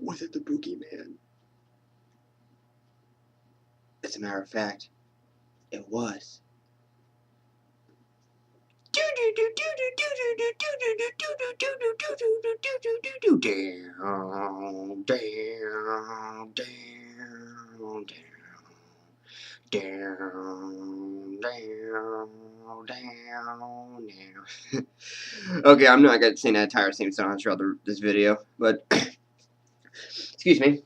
Was it the boogeyman? As a matter of fact, it was. Okay, I'm not gonna sing that entire same song throughout this video, but excuse me.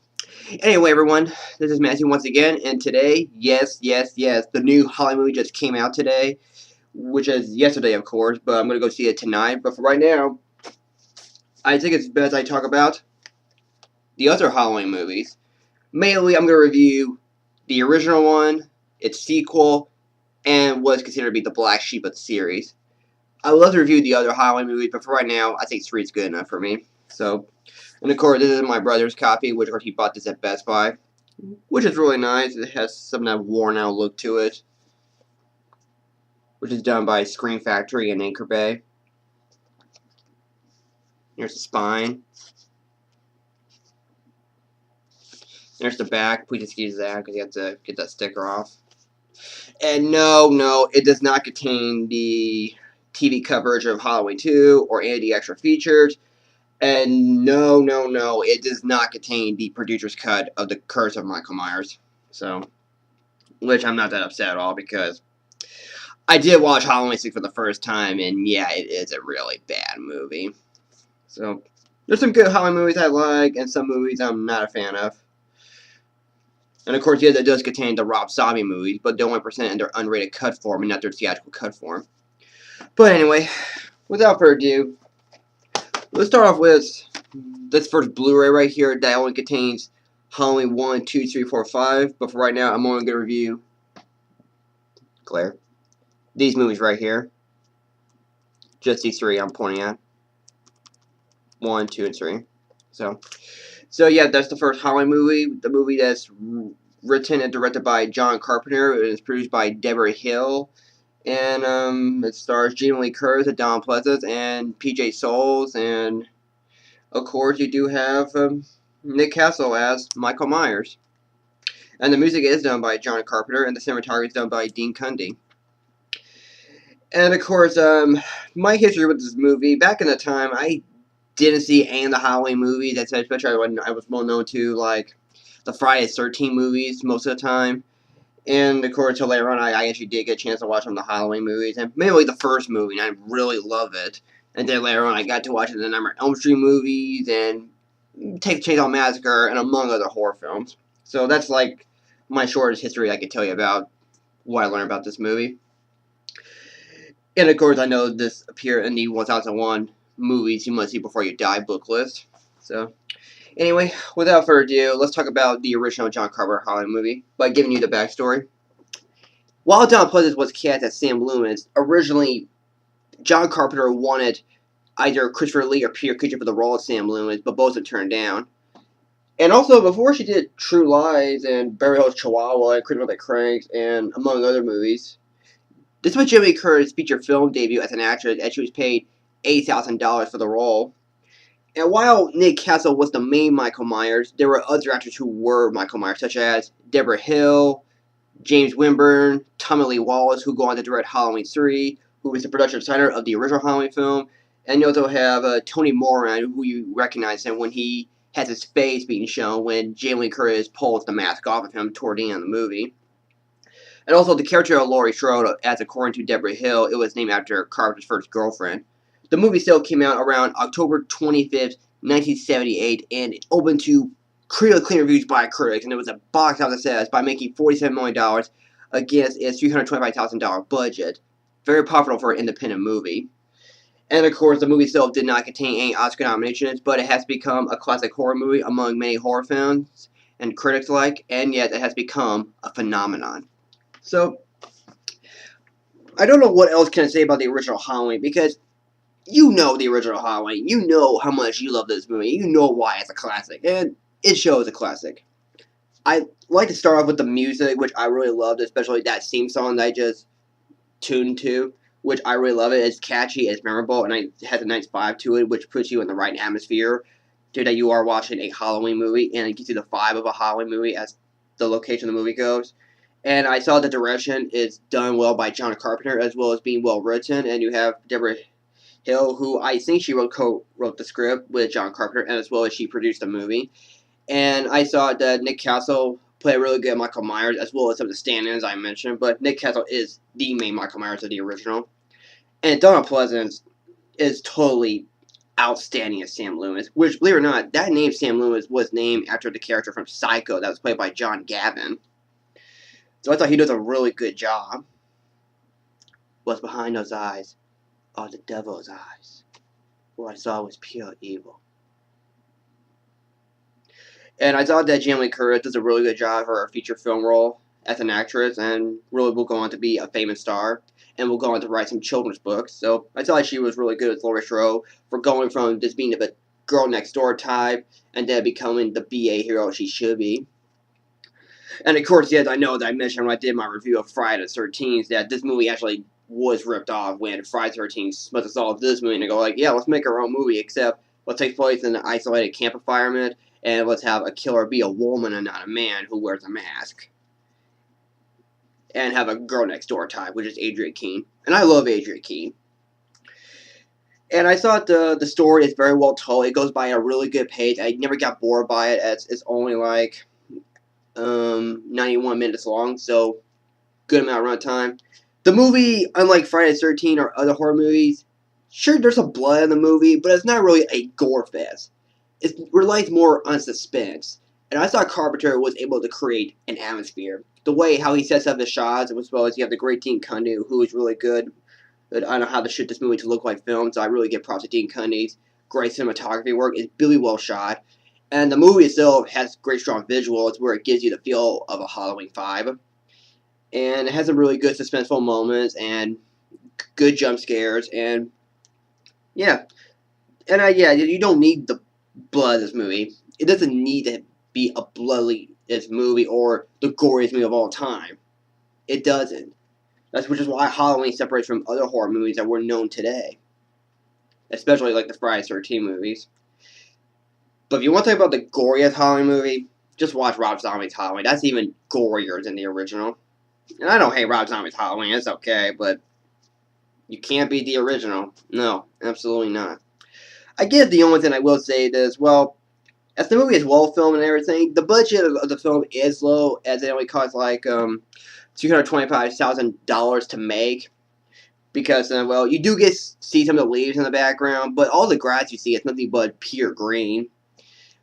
Anyway, everyone, this is Matthew once again, and today, yes, the new Halloween movie just came out today, which is yesterday, of course, but I'm gonna go see it tonight. But for right now, I think it's best I talk about the other Halloween movies. Mainly, I'm gonna review the original one, its sequel, and what's considered to be the black sheep of the series. I would love to review the other Halloween movies, but for right now, I think 3 is good enough for me. So, and of course, this is my brother's copy, which he bought this at Best Buy, which is really nice. It has some kind of worn out look to it, which is done by Scream Factory in Anchor Bay. Here's the spine. There's the back. Please excuse that because you have to get that sticker off. And no, it does not contain the TV coverage of Halloween 2 or any of the extra features. And no, it does not contain the producer's cut of The Curse of Michael Myers. So, which I'm not that upset at all because I did watch Halloween 6 for the first time, and yeah, it is a really bad movie. So, there's some good Halloween movies I like, and some movies I'm not a fan of. And of course, yeah, that does contain the Rob Zombie movies, but they're only presented in their unrated cut form and not their theatrical cut form. But anyway, without further ado, let's start off with this first Blu-ray right here that only contains Halloween 1, 2, 3, 4, 5. But for right now, I'm only going to review these movies right here. Just these 3 I'm pointing at. 1, 2, and 3. So yeah, that's the first Halloween movie. The movie that's written and directed by John Carpenter. It is produced by Deborah Hill. And it stars Jamie Lee Curtis, Don Pleasance, and PJ Soles. And of course, you do have Nick Castle as Michael Myers. And the music is done by John Carpenter, and the cinematography is done by Dean Cundy. And of course, my history with this movie, back in the time, I didn't see any of the Halloween movies, especially when I was well known to, like, the Friday the 13th movies most of the time. And of course, until later on, I actually did get a chance to watch some of the Halloween movies, and mainly the first movie, and I really love it. And then later on, I got to watch the Nightmare on Elm Street movies, and Texas Chainsaw Massacre, and among other horror films. So that's like my shortest history I could tell you about what I learned about this movie. And of course, I know this appeared in the 1001 movies you must see before you die book list. So, anyway, without further ado, let's talk about the original John Carpenter Halloween movie by giving you the backstory. While Don Pleasance was cast as Sam Loomis, originally John Carpenter wanted either Christopher Lee or Peter Cushing for the role of Sam Loomis, but both were turned down. And also, before she did True Lies and Beverly Hills Chihuahua and Criminal That Cranks and among other movies, this was Jamie Lee Curtis' feature film debut as an actress, and she was paid $8,000 for the role. And while Nick Castle was the main Michael Myers, there were other actors who were Michael Myers, such as Deborah Hill, James Winburn, Tommy Lee Wallace, who go on to direct Halloween 3, who was the production designer of the original Halloween film. And you also have Tony Moran, who you recognize him when he has his face being shown when Jamie Lee Curtis pulls the mask off of him toward the end of the movie. And also, the character of Laurie Strode, as according to Deborah Hill, it was named after Carpenter's first girlfriend. The movie still came out around October 25th, 1978, and it opened to critically clean reviews by critics, and it was a box office success by making $47 million against its $325,000 budget. Very profitable for an independent movie. And of course, the movie itself did not contain any Oscar nominations, but it has become a classic horror movie among many horror fans and critics alike, and yet it has become a phenomenon. So, I don't know what else can I say about the original Halloween, because you know the original Halloween. You know how much you love this movie. You know why it's a classic, and it shows a classic. I like to start off with the music, which I really loved, especially that theme song that I just tuned to, which I really love it. It's catchy, it's memorable, and it has a nice vibe to it, which puts you in the right atmosphere to that you are watching a Halloween movie, and it gives you the vibe of a Halloween movie as the location of the movie goes. And I saw the direction is done well by John Carpenter, as well as being well written. And you have Deborah Hill, who I think she wrote the script with John Carpenter, and as well as she produced the movie. And I saw that Nick Castle played really good Michael Myers, as well as some of the stand-ins I mentioned. But Nick Castle is the main Michael Myers of the original. And Donald Pleasence is totally outstanding as Sam Loomis, which, believe it or not, that name Sam Loomis was named after the character from Psycho that was played by John Gavin. So I thought he does a really good job. What's behind those eyes are the devil's eyes. What I saw was pure evil. And I thought that Jamie Lee Curtis does a really good job for her feature film role as an actress, and really will go on to be a famous star, and will go on to write some children's books. So I thought she was really good as Laurie Strode for going from just being a girl next door type, and then becoming the BA hero she should be. And of course, yes, I know that I mentioned when I did my review of Friday the 13th that this movie actually was ripped off when Friday the 13th must have saw this movie and go like, yeah, let's make our own movie, except let's take place in an isolated camp environment, and let's have a killer be a woman and not a man who wears a mask. And have a girl next door type, which is Adrienne Keene. And I love Adrienne Keene. And I thought the story is very well told. It goes by at a really good pace. I never got bored by it, as it's only like 91 minutes long, so good amount of runtime. The movie, unlike Friday the 13th or other horror movies, sure, there's some blood in the movie, but it's not really a gore fest. It relies more on suspense. And I thought Carpenter was able to create an atmosphere. The way how he sets up the shots, as well as you have the great Dean Cundey, who is really good. But I don't know how to shoot this movie to look like film, so I really give props to Dean Cundey's great cinematography work. It's really well shot. And the movie itself has great strong visuals where it gives you the feel of a Halloween vibe. And it has some really good suspenseful moments and good jump scares. And yeah. And you don't need the blood of this movie. It doesn't need to be a bloodiest movie or the goriest movie of all time. It doesn't. Which is why Halloween separates from other horror movies that we're known today. Especially like the Friday the 13th movies. But if you want to talk about the goriest Halloween movie, just watch Rob Zombie's Halloween. That's even gorier than the original. And I don't hate Rob Zombie's Halloween, it's okay, but you can't beat the original. No, absolutely not. I guess the only thing I will say is, well, as the movie is well filmed and everything, the budget of the film is low, as it only costs like $225,000 to make. Because, well, you do see some of the leaves in the background, but all the grass you see is nothing but pure green.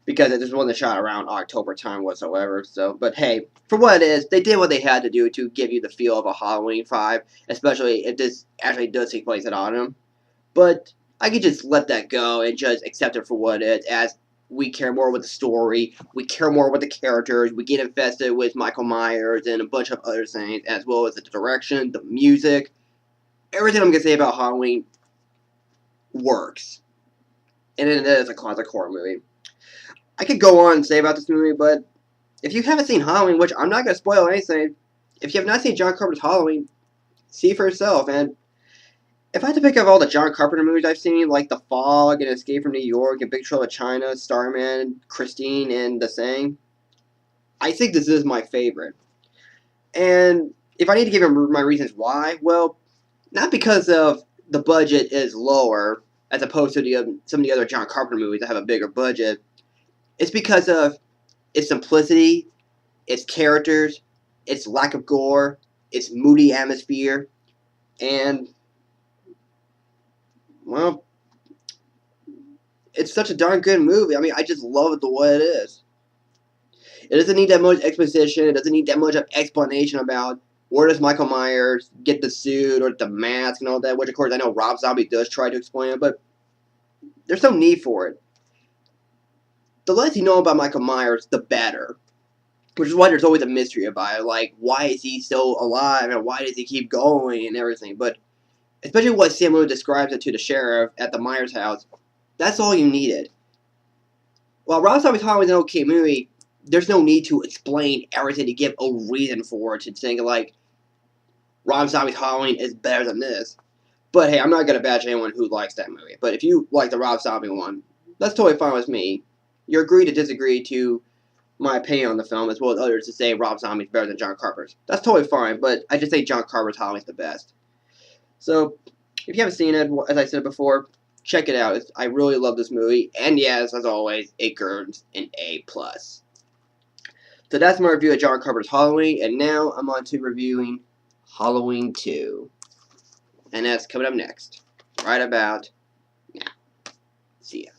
Because it just wasn't shot around October time whatsoever. So, but hey, for what it is, they did what they had to do to give you the feel of a Halloween vibe, especially if this actually does take place at autumn. But I could just let that go and just accept it for what it is, as we care more with the story, we care more with the characters, we get invested with Michael Myers and a bunch of other things, as well as the direction, the music. Everything I'm going to say about Halloween works. And it is a classic horror movie. I could go on and say about this movie, but if you haven't seen Halloween, which I'm not going to spoil anything, if you have not seen John Carpenter's Halloween, see for yourself. And if I had to pick up all the John Carpenter movies I've seen, like The Fog and Escape from New York and Big Trouble in China, Starman, Christine, and The Thing, I think this is my favorite. And if I need to give him my reasons why, well, not because of the budget is lower as opposed to some of the other John Carpenter movies that have a bigger budget. It's because of its simplicity, its characters, its lack of gore, its moody atmosphere, and, well, it's such a darn good movie. I mean, I just love it the way it is. It doesn't need that much exposition. It doesn't need that much explanation about where does Michael Myers get the suit or the mask and all that, which, of course, I know Rob Zombie does try to explain it, but there's no need for it. The less you know about Michael Myers, the better. Which is why there's always a mystery about it. Like, why is he still alive and why does he keep going and everything. But especially what Sam Lewis describes it to the sheriff at the Myers house, that's all you needed. While Rob Zombie's Halloween is an okay movie, there's no need to explain everything to give a reason for it, to think like Rob Zombie's Halloween is better than this. But hey, I'm not going to bash anyone who likes that movie. But if you like the Rob Zombie one, that's totally fine with me. you agree to disagree to my opinion on the film, as well as others to say Rob Zombie's better than John Carpenter's. That's totally fine, but I just say John Carpenter's Halloween's the best. So, if you haven't seen it, as I said before, check it out. I really love this movie, and yes, as always, it earns an A+. So that's my review of John Carpenter's Halloween, and now I'm on to reviewing Halloween 2. And that's coming up next, right about now. See ya.